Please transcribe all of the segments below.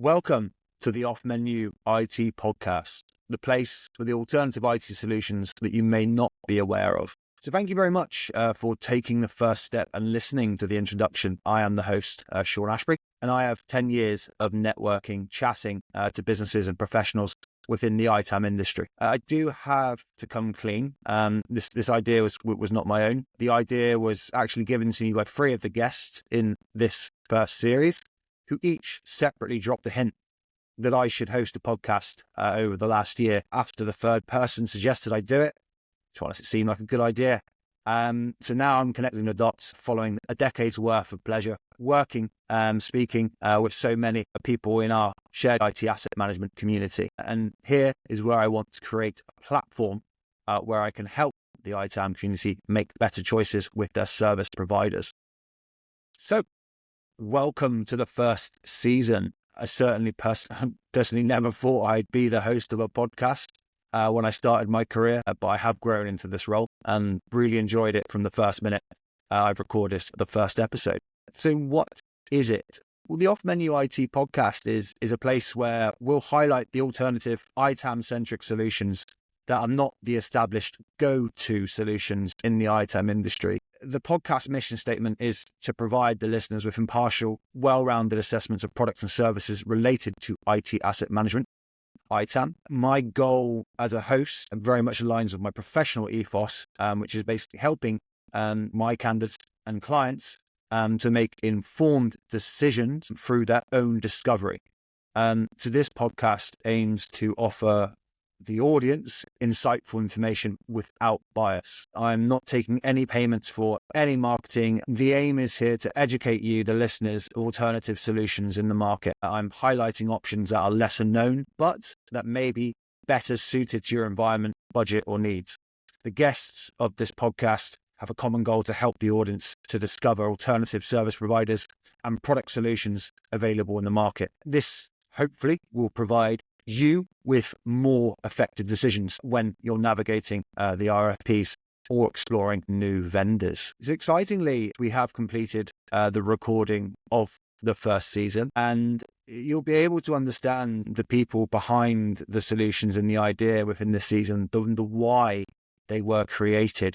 Welcome to the Off-Menu IT podcast, the place for the alternative IT solutions that you may not be aware of. So thank you very much for taking the first step and listening to the introduction. I am the host, Shaun Ashbury, and I have 10 years of networking, chatting to businesses and professionals within the ITAM industry. I do have to come clean. This idea was not my own. The idea was actually given to me by three of the guests in this first series, who each separately dropped a hint that I should host a podcast over the last year. After the third person suggested I do it, to be honest, it seemed like a good idea. So now I'm connecting the dots following a decade's worth of pleasure working, speaking with so many people in our shared IT asset management community. And here is where I want to create a platform where I can help the ITAM community make better choices with their service providers. So welcome to the first season. I certainly personally never thought I'd be the host of a podcast when I started my career, but I have grown into this role and really enjoyed it from the first minute I've recorded the first episode. So what is it? Well, the Off-Menu IT podcast is a place where we'll highlight the alternative ITAM-centric solutions that are not the established go-to solutions in the ITAM industry. The podcast mission statement is to provide the listeners with impartial, well-rounded assessments of products and services related to IT asset management, ITAM. My goal as a host very much aligns with my professional ethos, which is basically helping my candidates and clients to make informed decisions through their own discovery. So this podcast aims to offer the audience insightful information without bias. I'm not taking any payments for any marketing. The aim is here to educate you, the listeners, alternative solutions in the market. I'm highlighting options that are lesser known, but that may be better suited to your environment, budget, or needs. The guests of this podcast have a common goal to help the audience to discover alternative service providers and product solutions available in the market. This hopefully will provide you with more effective decisions when you're navigating the RFPs or exploring new vendors. So excitingly, we have completed the recording of the first season, and you'll be able to understand the people behind the solutions and the idea within the season, the why they were created.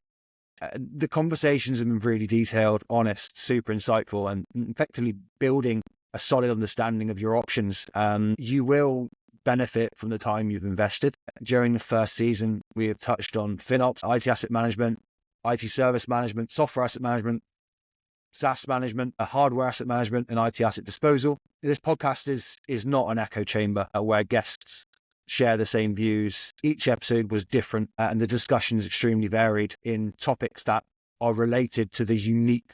The conversations have been really detailed, honest, super insightful, and effectively building a solid understanding of your options. You will benefit from the time you've invested. During the first season, we have touched on FinOps, IT asset management, IT service management, software asset management, SaaS management, hardware asset management, and IT asset disposal. This podcast is not an echo chamber where guests share the same views. Each episode was different, and the discussions extremely varied in topics that are related to the unique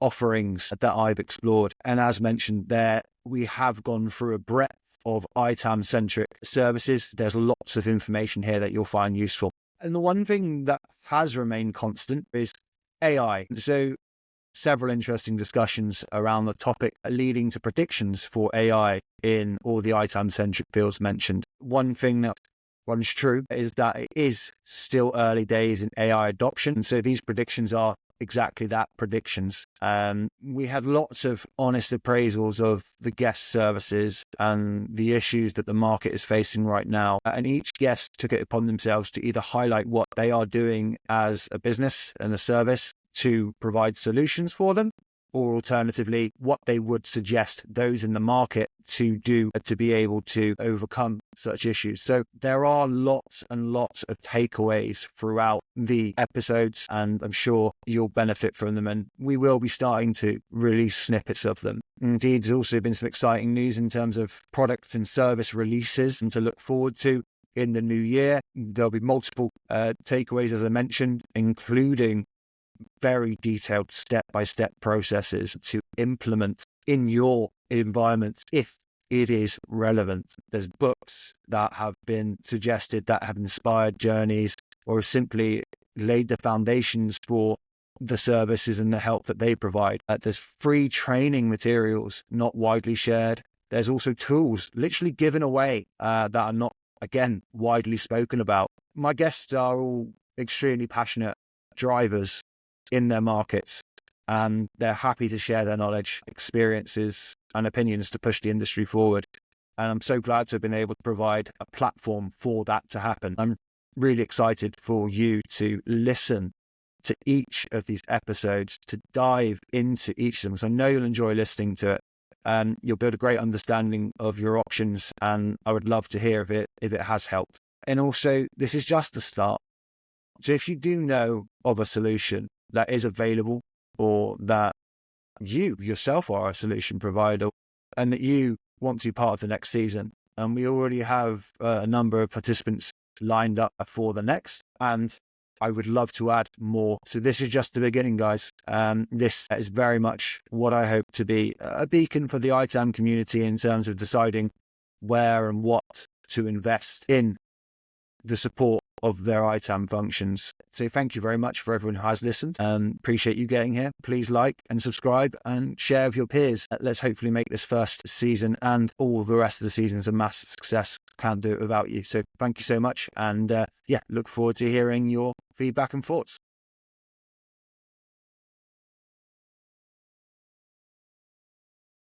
offerings that I've explored. And as mentioned there, we have gone through a breadth of ITAM-centric services. There's lots of information here that you'll find useful. And the one thing that has remained constant is AI. So several interesting discussions around the topic leading to predictions for AI in all the ITAM-centric fields mentioned. One thing that runs true is that it is still early days in AI adoption. And so these predictions are exactly that, predictions. We had lots of honest appraisals of the guest services and the issues that the market is facing right now. And each guest took it upon themselves to either highlight what they are doing as a business and a service to provide solutions for them, or alternatively, what they would suggest those in the market to do to be able to overcome such issues. So there are lots and lots of takeaways throughout the episodes, and I'm sure you'll benefit from them. And we will be starting to release snippets of them. Indeed, there's also been some exciting news in terms of product and service releases and to look forward to in the new year. There'll be multiple takeaways, as I mentioned, including very detailed step-by-step processes to implement in your environment if it is relevant. There's books that have been suggested that have inspired journeys or simply laid the foundations for the services and the help that they provide. There's free training materials not widely shared. There's also tools literally given away that are not, again, widely spoken about. My guests are all extremely passionate drivers in their markets, and they're happy to share their knowledge, experiences, and opinions to push the industry forward. And I'm so glad to have been able to provide a platform for that to happen. I'm really excited for you to listen to each of these episodes, to dive into each of them, because I know you'll enjoy listening to it. You'll build a great understanding of your options, and I would love to hear if it has helped. And also, this is just a start. So if you do know of a solution that is available, or that you yourself are a solution provider and that you want to be part of the next season, and we already have a number of participants lined up for the next, and I would love to add more. So this is just the beginning, guys. This is very much what I hope to be a beacon for the ITAM community in terms of deciding where and what to invest in the support of their ITAM functions. So thank you very much for everyone who has listened. Appreciate you getting here. Please like and subscribe and share with your peers. Let's hopefully make this first season and all the rest of the seasons a massive success. Can't do it without you. So thank you so much. And look forward to hearing your feedback and thoughts.